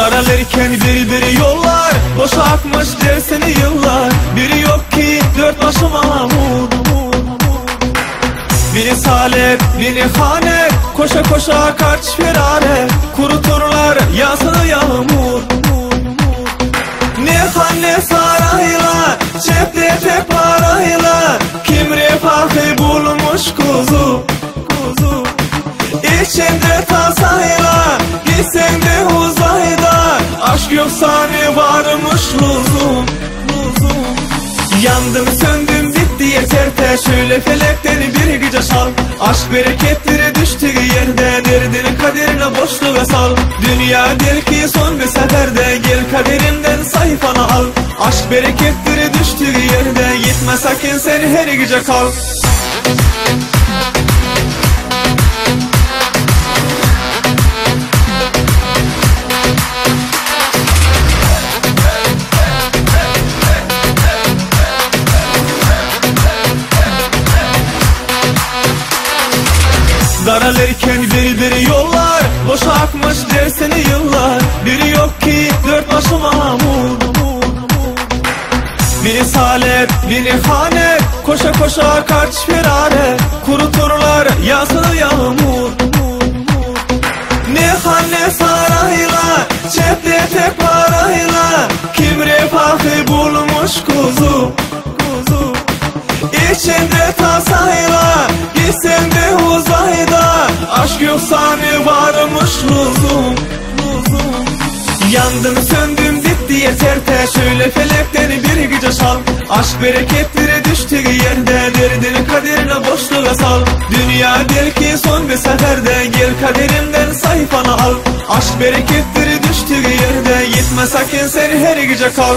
Daralırken bir yollar, boşa akmış dersini yıllar. Biri yok ki dört başı mamur. Biri salep, biri hane, koşa koşa kaç firare. Kuruturlar yağsını yağmur. Ne han ne sarayla, cepte tek parayla. Kim refahı bulmuş kuzu. İçinde tasayla, gitsen de uzayda. Aşk yoksa ne varmış lüzum. Yandım söndüm bitti yeter te. Şöyle felekten bir gece sal. Aşk bereketleri düştüğü yerde. Derdini kaderine boşluğa sal. Dünya der ki son bir seferde. Gel kaderimden sayfanı al. Aşk bereketleri düştüğü yerde. Gitme sakın sen her gece kal. Daralırken bir yollar, boşa akmış dersini yıllar. Biri yok ki dört başı mamur. Biri salep, biri hane, koşa koşa kaç firare. Kuruturlar yağsını yağmur. Ne han ne sarayla, cepte tek parayla. Kim refahı bulmuş kuzu. İçinde tasayla, gitsen de uzayda. Aşk yoksa ne varmış lüzum. Yandım söndüm bitti yeter te. Şöyle felekten bir gece sal. Aşk bereketleri düştüğü yerde. Derdini kaderine boşluğa sal. Dünya der ki son bir seferde. Gel kaderimden sayfanı al. Aşk bereketleri düştüğü yerde. Gitme sakın sen her gece kal.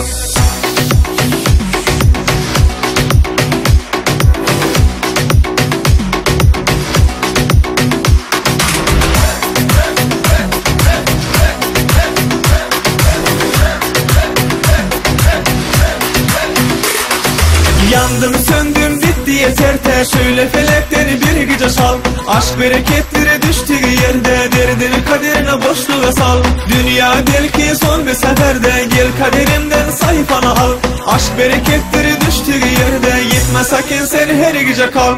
Yandım söndüm bitti yeter te. Şöyle felekten bir gece sal. Aşk bereketleri düştüğü yerde. Derdini kaderine boşluğa sal. Dünya der ki son bir seferde. Gel kaderimden sayfanı al. Aşk bereketleri düştüğü yerde. Gitme sakın sen her gece kal.